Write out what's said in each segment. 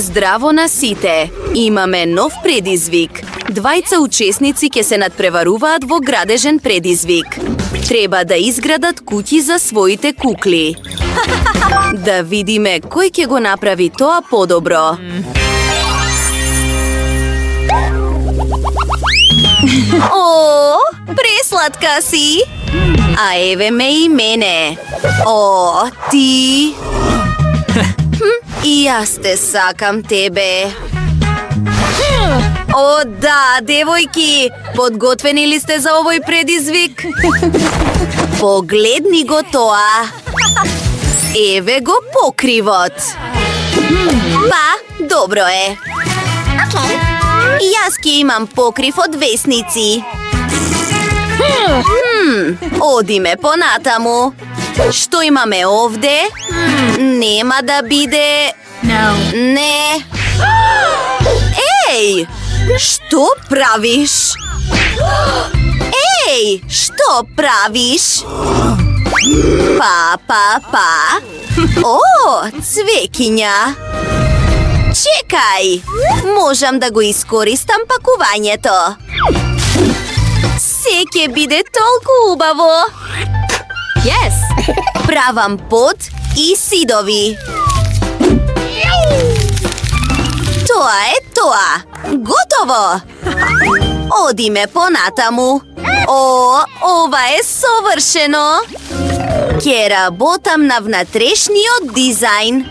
Здраво на сите! Имаме нов предизвик. Двајца учесници ќе се надпреваруваат во градежен предизвик. Треба да изградат куќи за своите кукли. Да видиме кој ќе го направи тоа подобро. О, пресладка си! А еве ме и мене. О, ти! И јас те сакам тебе. О, да, девојки! Подготвени ли сте за овој предизвик? Погледни го тоа! Еве го покривот! Па, добро е! Јас ќе имам покрив од весници. Одиме понатаму. Што имаме овде? Нема да биде... Не... Еј! Што правиш? Еј! Што правиш? Па... О, цвекиња! Чекај! Можам да го искористам пакувањето. Се ќе биде толку убаво. Yes! Правам пот и сидови. Тоа е тоа. Готово! Одиме понатаму. О, ова е совршено. Ќе работам на внатрешниот дизајн.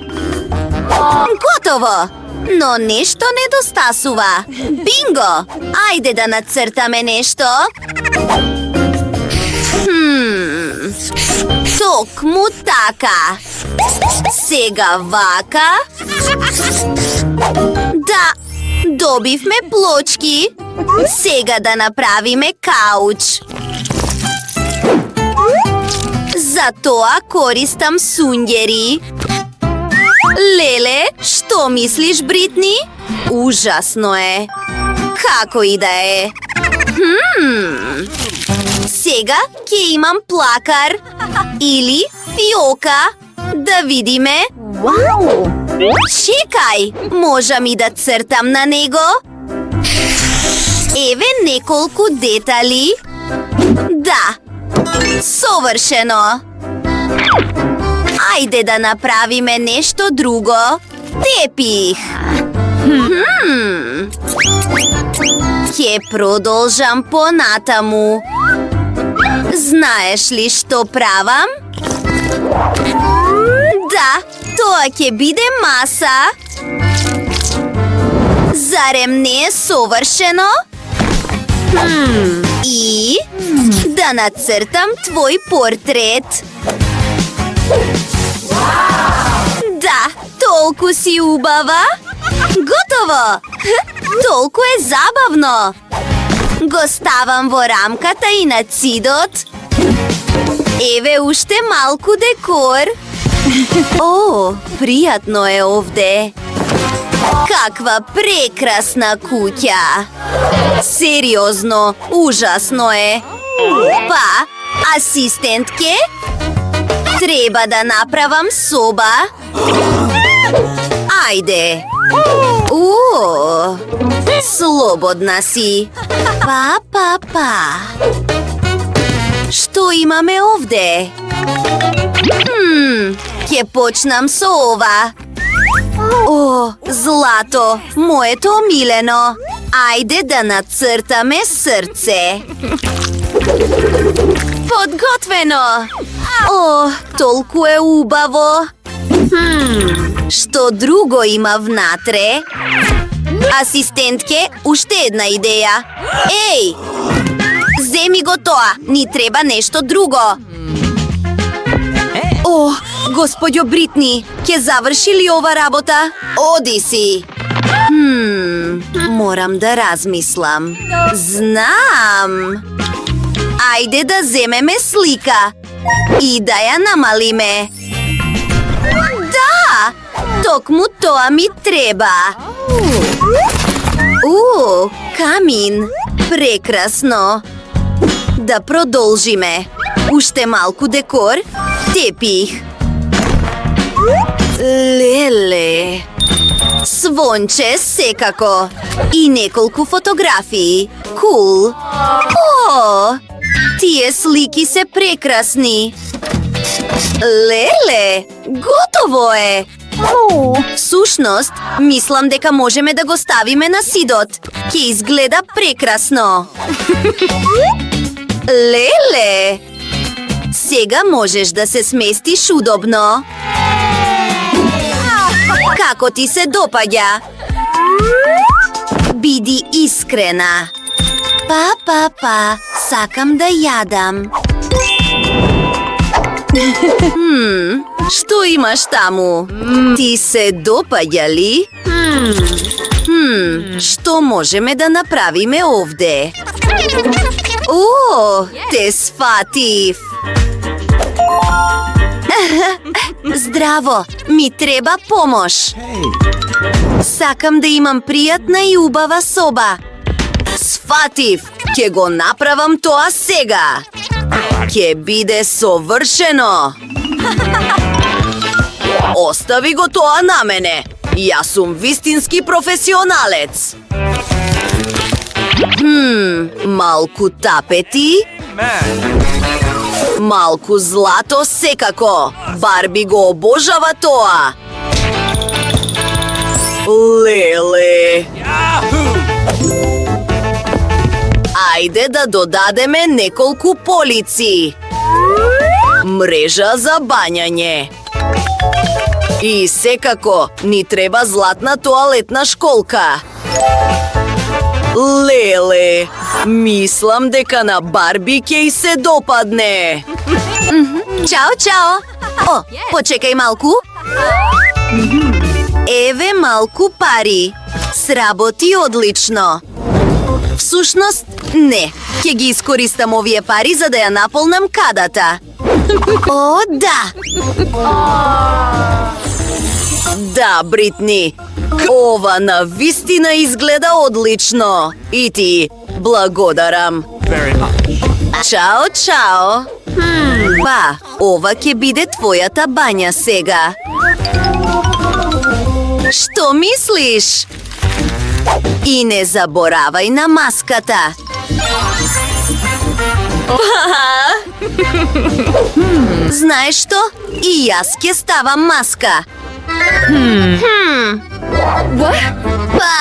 Готово! Но нешто недостасува. Бинго! Ајде да нацртаме нешто. Токму така. Сега вака. Да, добивме плочки. Сега да направиме кауч. За тоа користам суњери. Леле, што мислиш, Бритни? Ужасно е. Како и да е. Сега ќе имам плакар. Или фиока. Да видиме. Чекај, можам и да цртам на него. Еве неколку детали. Да, совршено. Ајде да направиме нешто друго. Тепих. Ќе продолжам понатаму. Знаеш ли што правам? Да, тоа ќе биде маса. Зарем не е совршено? И да нацртам твој портрет. Да, толку си убава. Готово! Толку е забавно. Го ставам во рамката и на цидот. Еве уште малку декор. О, пријатно е овде. Каква прекрасна куќа. Сериозно, ужасно е. Па, асистентке? Треба да направам соба. Ајде. О, слободна си. Па. Што имаме овде? Ќе почнам со ова. О, злато, моето омилено. Ајде да нацртаме срце. Подготвено. О, толку е убаво. Што друго има внатре? Асистентке, уште една идеја. Еј! Земи го тоа, ни треба нешто друго. О, господјо Бритни, ќе заврши ли ова работа? Оди си. Морам да размислам. Знам. Ајде да земеме слика и да ја намалиме. Да! Токму тоа ми треба. Камин. Прекрасно. Да продолжиме. Уште малку декор. Тепих. Леле. Звонче секако. И неколку фотографии. Кул. О, тие слики се прекрасни. Леле, готово е. Всушност, мислам дека можеме да го ставиме на сидот. Ќе изгледа прекрасно. Леле! Сега можеш да се сместиш удобно. Како ти се допаѓа? Биди искрена. Па, сакам да јадам. Што имаш таму? Ти се допаѓа ли? Што можеме да направиме овде? О, те сфатив! Здраво, ми треба помош. Сакам да имам пријатна и убава соба. Сфатив, ќе го направам тоа сега. Ќе биде совршено. Остави го тоа на мене. Јас сум вистински професионалец. Малку тапети. Малку злато секако. Барби го обожава тоа. Леле. Ајде да додадеме неколку полици. Мрежа за бањање. И секако ни треба златна тоалетна школка. Леле, мислам дека на Барби ќе и се допадне. Чао. О, почекај малку. Еве малку пари. Сработи одлично. Всушност, не. Ќе ги искористам овие пари за да ја наполнам кадата. О, да! Да, Бритни. Ова навистина изгледа одлично. И ти, благодарам. Чао. Па, ова ќе биде твојата бања сега. Што мислиш? И не заборавај на маската. Знаеш што? И јас ќе ставам маска. Па,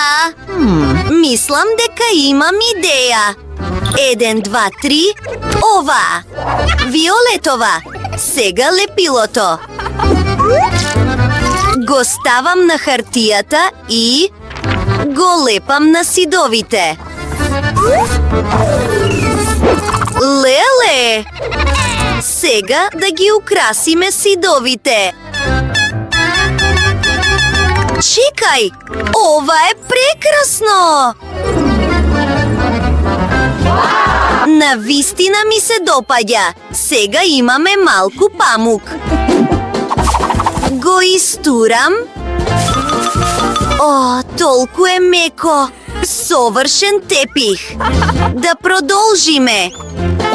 мислам дека имам идеја. 1, 2, 3, ова. Виолетова. Сега лепилото. Го ставам на хартијата и го лепам на сидовите. Леле! Сега да ги украсиме сидовите. Чекај! Ова е прекрасно! Навистина ми се допаѓа. Сега имаме малку памук. Го истурам. О, толку е меко. Совршен тепих. Да продолжиме.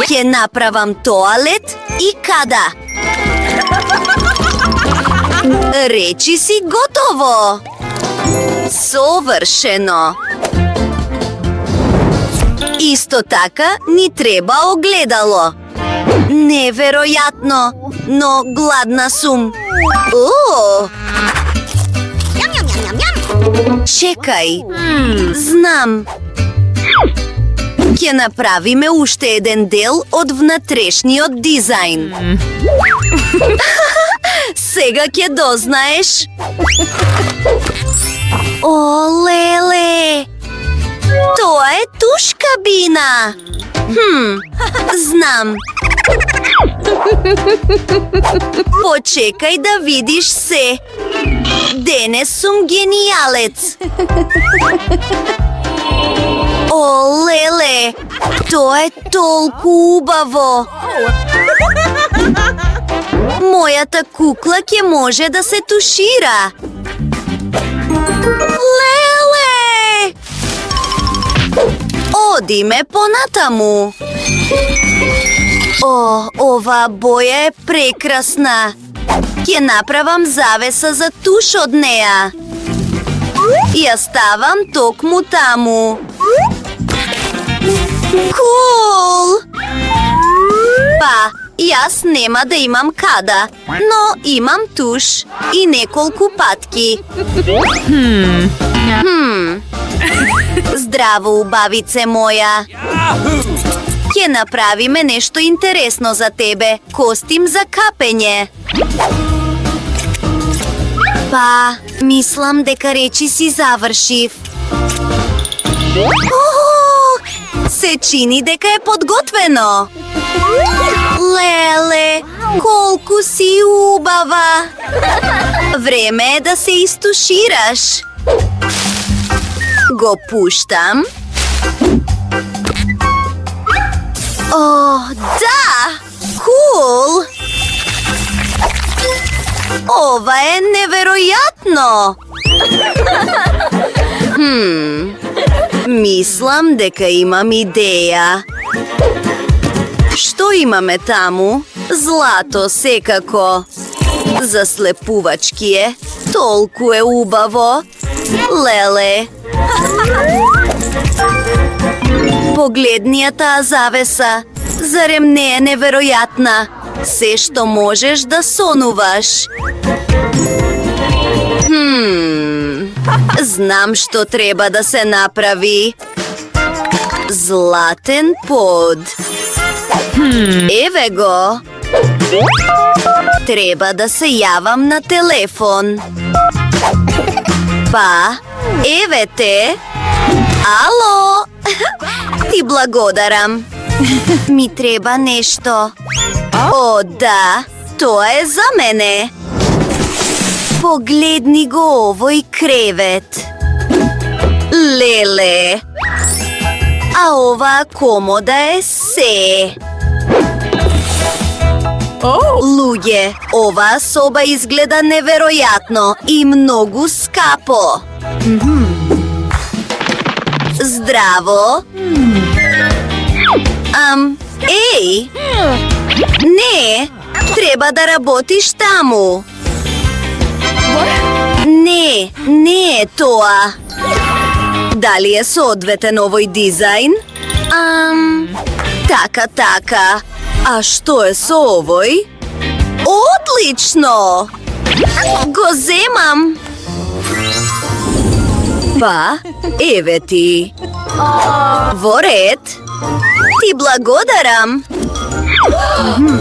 Ќе направам тоалет и када. Речи си готово. Совршено. Исто така ни треба огледало. Неверојатно, но гладна сум. О! Чекај. Знам. Ќе направиме уште еден дел од внатрешниот дизајн. Сега ќе дознаеш. О, леле! Тоа е туш кабина. Знам. Почекај да видиш се. Денес сум генијалец. О, леле! Тоа е толку убаво. Мојата кукла ќе може да се тушира. Леле! Одиме понатаму. О, оваа боја е прекрасна. Ќе направам завеса за туш од неа. Ја ставам токму таму. Кул! Па, јас нема да имам када, но имам туш и неколку патки. Здраво, убавице моја. Ќе направиме нешто интересно за тебе. Костим за капење. Па, мислам дека речи си завршив. Се чини дека е подготвено. Леле, колку си убава. Време е да се истушираш. Го пуштам. О, да! Кул! Ова е неверојатно! Мислам дека имам идеја. Што имаме таму? Злато секако. Заслепувачки е. Толку е убаво. Леле. Погледни ја таа завеса. Зарем не е неверојатна? Се што можеш да сонуваш. Знам што треба да се направи. Златен под. Еве го. Треба да се јавам на телефон. Па, еве те. Ало! Ти благодарам. Ми треба нешто. О, да, тоа е за мене. Погледни го овој кревет. Леле. А оваа комода е се. Луѓе, оваа соба изгледа неверојатно и многу скапо. Здраво. Еј! Не, треба да работиш таму. Не, не е тоа. Дали е соодветен овој дизајн? Така. А што е со овој? Одлично! Го земам! Па, еве ти. Во ред. Ти благодарам.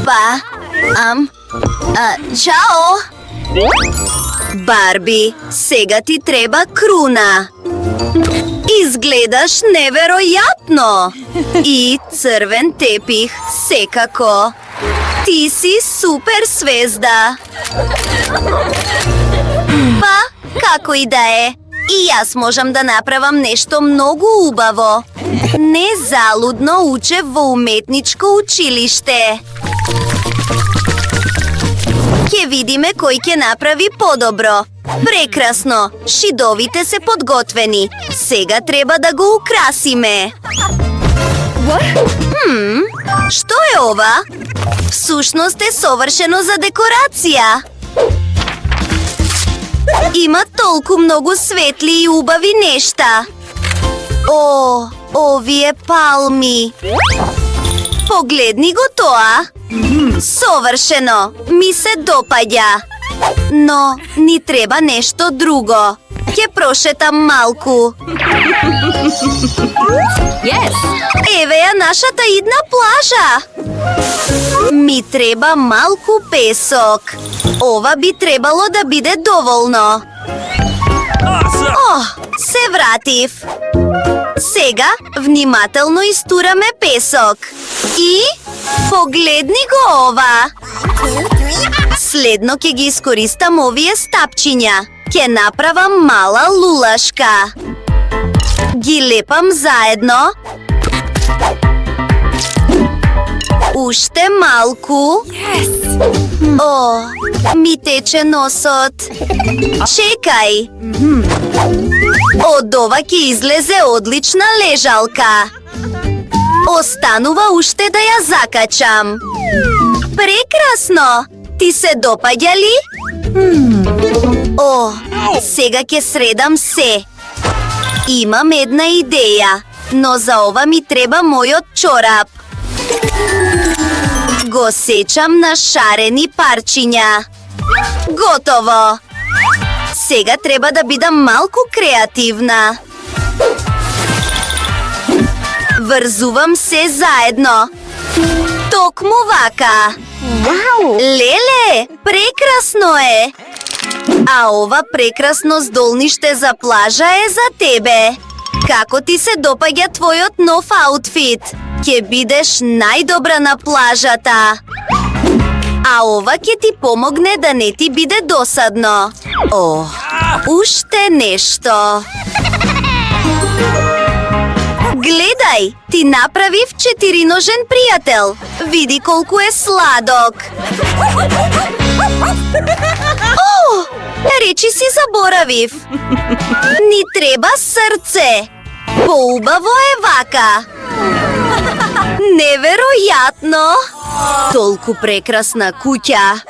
Па, чао! Барби, сега ти треба круна. Изгледаш неверојатно. И црвен тепих, секако. Ти си супер свезда. Па, како и да е. И јас можам да направам нешто многу убаво. Не залудно учев во уметничко училиште. Ќе видиме кој ќе направи подобро. Прекрасно! Шидовите се подготвени. Сега треба да го украсиме. Што е ова? Всушност е совршено за декорација. Има толку многу светли и убави нешта. О, овие палми. Погледни го тоа. Совршено, ми се допаѓа. Но ни треба нешто друго. Ќе прошетам малку. Еве ја нашата идна плажа. Ми треба малку песок. Ова би требало да биде доволно. Се вратив. Сега внимателно истураме песок. И погледни го ова. Следно ќе ги искористам овие стапчиња. Ќе направам мала лулашка. Ги лепам заедно. Уште малку. О, ми тече носот. Чекај. Од ова ќе излезе одлична лежалка. Останува уште да ја закачам. Прекрасно! Ти се допаѓа ли? О, сега ќе средам се. Имам една идеја, но за ова ми треба мојот чорап. Го сечам на шарени парчиња. Готово! Сега треба да бидам малку креативна. Врзувам се заедно. Токму вака. Леле, прекрасно е! А ова прекрасно здолниште за плажа е за тебе. Како ти се допаѓа твојот нов аутфит? Ке бидеш најдобра на плажата. А ова ќе ти помогне да не ти биде досадно. О, уште нешто. Гледај, ти направив 4-ножен пријател. Види колку е сладок. О, речи си заборавив. Ни треба срце. Поубаво е вака. Неверојатно! Толку прекрасна куќа.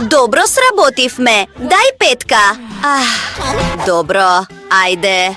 Добро сработивме. Дај петка. Добро, ајде.